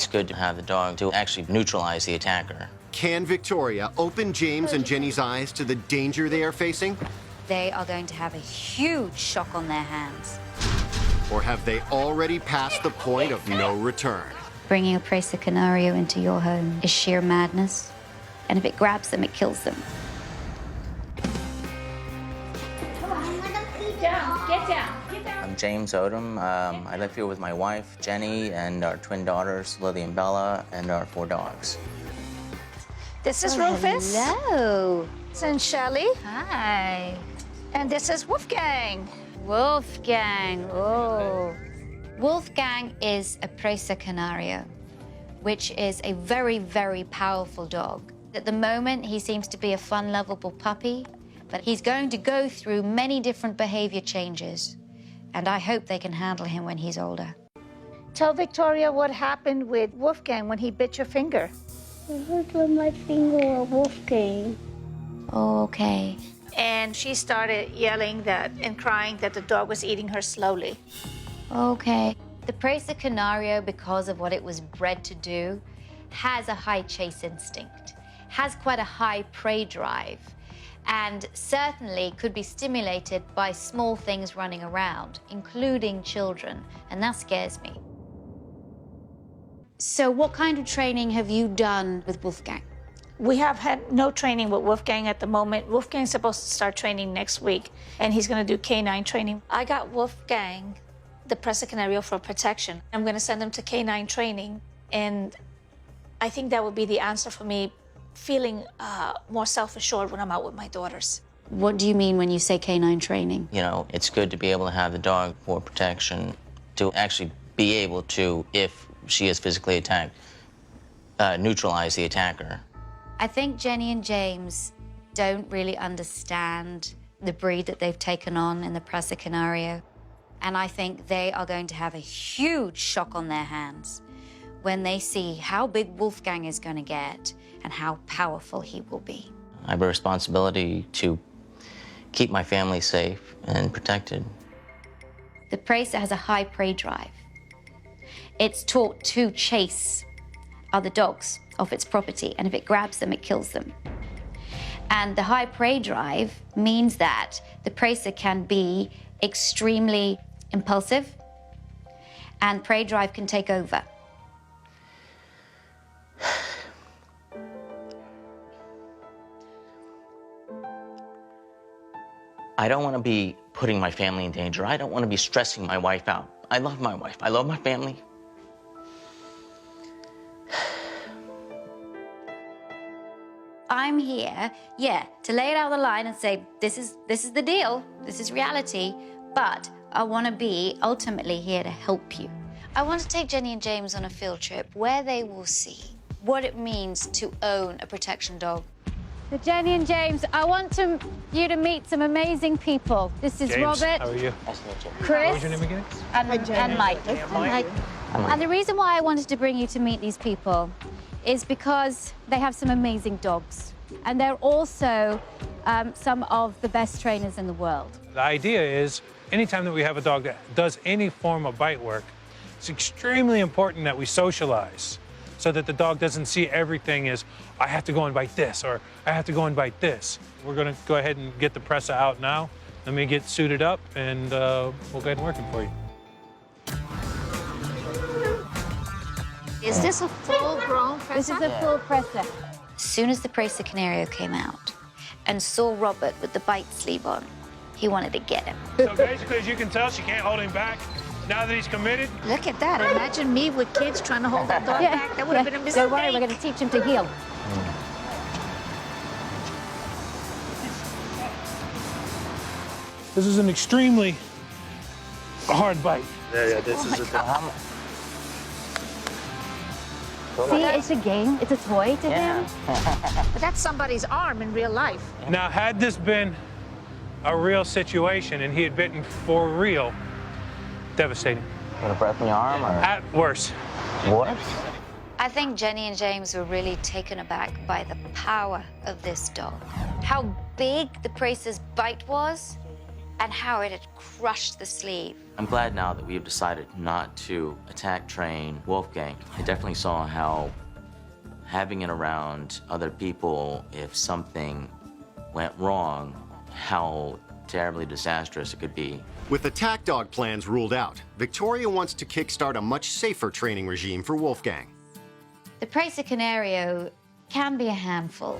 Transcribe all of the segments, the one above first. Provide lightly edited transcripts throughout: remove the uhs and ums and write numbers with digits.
good to have the dog to actually neutralize the attacker. Can Victoria open James and Jenny's eyes to the danger they are facing? They are going to have a huge shock on their hands. Or have they already passed the point of no return? Bringing a Presa Canario into your home is sheer madness. And if it grabs them, it kills them. I'm James Odom. I live here with my wife, Jenny, and our twin daughters, Lily and Bella, and our 4 dogs. This is Rufus. Hello. And Shelley. Hi. And this is Wolfgang. Wolfgang. Oh. Wolfgang is a Presa Canario, which is a very, very powerful dog. At the moment, he seems to be a fun, lovable puppy, but he's going to go through many different behavior changes, and I hope they can handle him when he's older. Tell Victoria what happened with Wolfgang when he bit your finger. I hurt with my finger a Wolfgang. Okay. And she started yelling that and crying that the dog was eating her slowly. Okay. The Presa Canario, because of what it was bred to do, has a high chase instinct, has quite a high prey drive, and certainly could be stimulated by small things running around, including children, and that scares me. So what kind of training have you done with Wolfgang? We have had no training with Wolfgang at the moment. Wolfgang's supposed to start training next week, and he's going to do canine training. I got Wolfgang the Presa Canario for protection. I'm going to send him to canine training, and I think that would be the answer for me feeling more self-assured when I'm out with my daughters. What do you mean when you say canine training? You know, it's good to be able to have the dog for protection, to actually be able to, if she is physically attacked, neutralize the attacker. I think Jenny and James don't really understand the breed that they've taken on in the Presa Canario. And I think they are going to have a huge shock on their hands when they see how big Wolfgang is going to get and how powerful he will be. I have a responsibility to keep my family safe and protected. The Presa has a high prey drive. It's taught to chase other dogs off its property, and if it grabs them, it kills them. And the high prey drive means that the Presa can be extremely impulsive, and prey drive can take over. I don't want to be putting my family in danger. I don't want to be stressing my wife out. I love my wife. I love my family. I'm here, yeah, to lay it out on the line and say, this is the deal, this is reality, but I want to be ultimately here to help you. I want to take Jenny and James on a field trip where they will see what it means to own a protection dog. So Jenny and James, I want you to meet some amazing people. This is James, Robert, how are you? Chris, What was your name again? and Mike. And the reason why I wanted to bring you to meet these people is because they have some amazing dogs. And they're also some of the best trainers in the world. The idea is, anytime that we have a dog that does any form of bite work, it's extremely important that we socialize so that the dog doesn't see everything as, I have to go and bite this, or I have to go and bite this. We're gonna go ahead and get the Presa out now. Let me get suited up, and we'll go ahead and work it for you. Is this a full-grown Presa? This is a full Presa. As soon as the Presa Canario came out and saw Robert with the bite sleeve on, he wanted to get him. So basically, as you can tell, she can't hold him back. Now that he's committed, Look at that. Imagine me with kids trying to hold that dog back. That would have been a mistake. Don't worry, we're going to teach him to heel. this is an extremely hard bite. Yeah, this is a See, it's a game, it's a toy to him. But that's somebody's arm in real life. Now, had this been a real situation and he had bitten for real, devastating. Got a breath in your arm, or? At worst. What? I think Jenny and James were really taken aback by the power of this dog. How big the Presa's bite was, and how it had crushed the sleeve. I'm glad now that we have decided not to attack train Wolfgang. I definitely saw how having it around other people, if something went wrong, how terribly disastrous it could be. With attack dog plans ruled out, Victoria wants to kickstart a much safer training regime for Wolfgang. The Presa Canario can be a handful,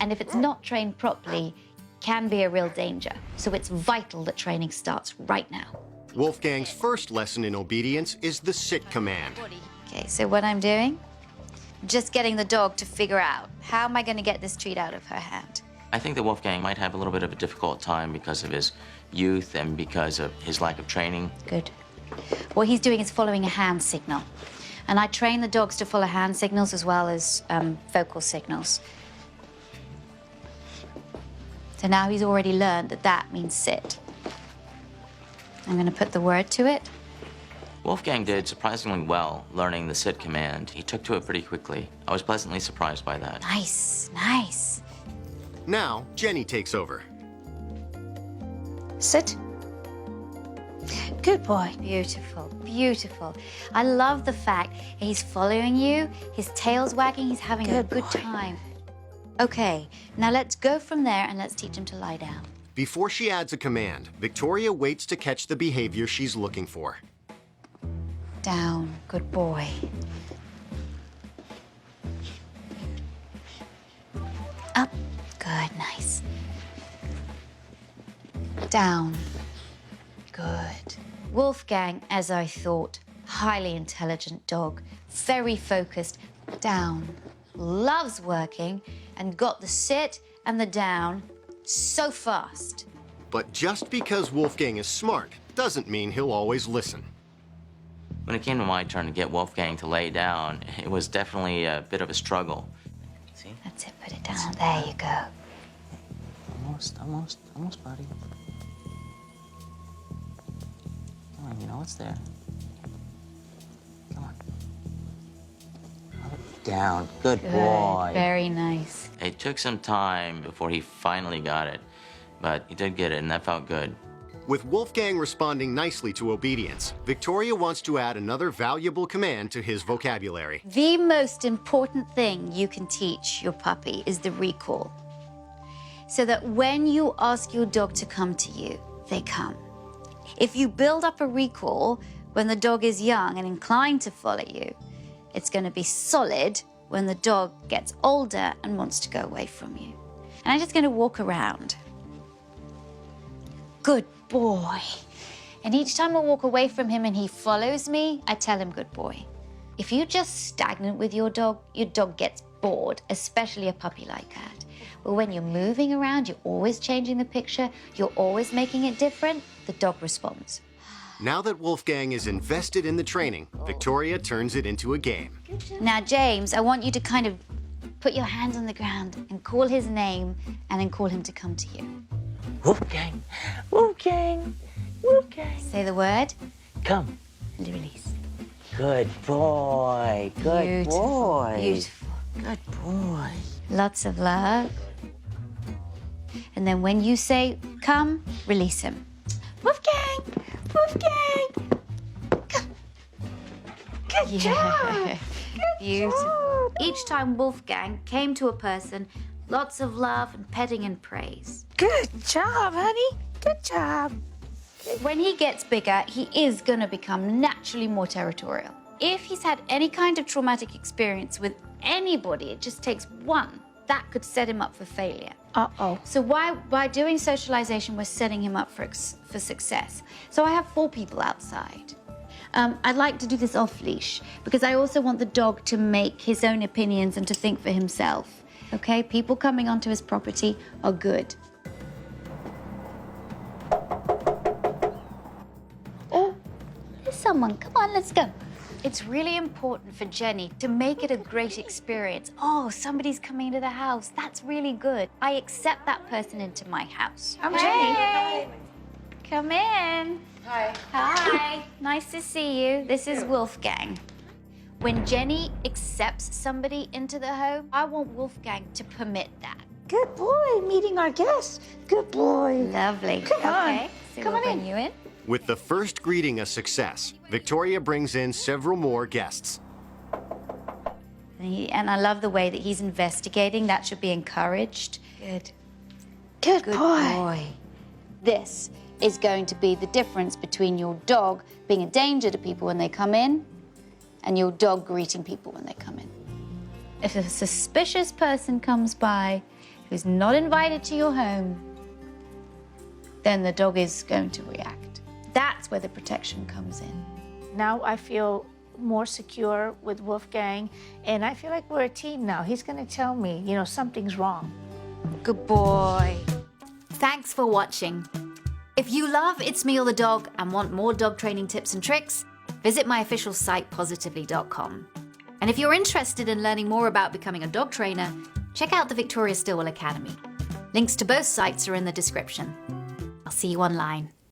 and if it's not trained properly, can be a real danger. So it's vital that training starts right now. Wolfgang's first lesson in obedience is the sit command. Okay, so what I'm doing, just getting the dog to figure out, how am I going to get this treat out of her hand? I think that Wolfgang might have a little bit of a difficult time because of his youth and because of his lack of training. Good. What he's doing is following a hand signal. And I train the dogs to follow hand signals as well as vocal signals. So now he's already learned that that means sit. I'm going to put the word to it. Wolfgang did surprisingly well learning the sit command. He took to it pretty quickly. I was pleasantly surprised by that. Nice, nice. Now, Jenny takes over. Sit. Good boy. Beautiful, beautiful. I love the fact he's following you, his tail's wagging, he's having a good time. Okay, now let's go from there and let's teach him to lie down. Before she adds a command, Victoria waits to catch the behavior she's looking for. Down, good boy. Up, good, nice. Down, good. Wolfgang, as I thought, highly intelligent dog, very focused. Down, loves working, and got the sit and the down so fast. But just because Wolfgang is smart doesn't mean he'll always listen. When it came to my turn to get Wolfgang to lay down, it was definitely a bit of a struggle. See? That's it, put it down. There you go. Almost, buddy. Come on, you know it's there. Come on. Down, good boy. Very nice. It took some time before he finally got it, but he did get it, and that felt good. With Wolfgang responding nicely to obedience, Victoria wants to add another valuable command to his vocabulary. The most important thing you can teach your puppy is the recall. So that when you ask your dog to come to you, they come. If you build up a recall when the dog is young and inclined to follow you, it's going to be solid when the dog gets older and wants to go away from you. And I'm just going to walk around. Good boy. And each time I walk away from him and he follows me, I tell him good boy. If you're just stagnant with your dog gets bored, especially a puppy like that. But when you're moving around, you're always changing the picture, you're always making it different, the dog responds. Now that Wolfgang is invested in the training, Victoria turns it into a game. Now, James, I want you to kind of put your hands on the ground and call his name and then call him to come to you. Wolfgang, Wolfgang, Wolfgang. Say the word Come. and release. Good boy, good boy. Beautiful. Good boy. Lots of love. And then when you say come, release him. Wolfgang! Wolfgang! Come. Good job! Beautiful. Each time Wolfgang came to a person, lots of love and petting and praise. Good job, honey. Good job. When he gets bigger, he is going to become naturally more territorial. If he's had any kind of traumatic experience with anybody, it just takes one, that could set him up for failure. Uh-oh. So by doing socialization, we're setting him up for success. So I have 4 people outside. I'd like to do this off leash because I also want the dog to make his own opinions and to think for himself. Okay, people coming onto his property are good. Oh, there's someone. Come on, let's go. It's really important for Jenny to make it a great experience. Oh, somebody's coming into the house. That's really good. I accept that person into my house. I'm Jenny. Hey, come in. Hi. Hi, nice to see you. This is Wolfgang. When Jenny accepts somebody into the home, I want Wolfgang to permit that. Good boy, meeting our guests. Good boy. Lovely. Come on. Okay, So Come we'll on bring in. you in. With the first greeting a success, Victoria brings in several more guests. And I love the way that he's investigating. That should be encouraged. Good. Good, Good boy. This is going to be the difference between your dog being a danger to people when they come in and your dog greeting people when they come in. If a suspicious person comes by who's not invited to your home, then the dog is going to react. That's where the protection comes in. Now I feel more secure with Wolfgang, and I feel like we're a team now. He's gonna tell me, you know, something's wrong. Good boy. Thanks for watching. If you love It's Me or the Dog and want more dog training tips and tricks, visit my official site, positively.com. And if you're interested in learning more about becoming a dog trainer, check out the Victoria Stilwell Academy. Links to both sites are in the description. I'll see you online.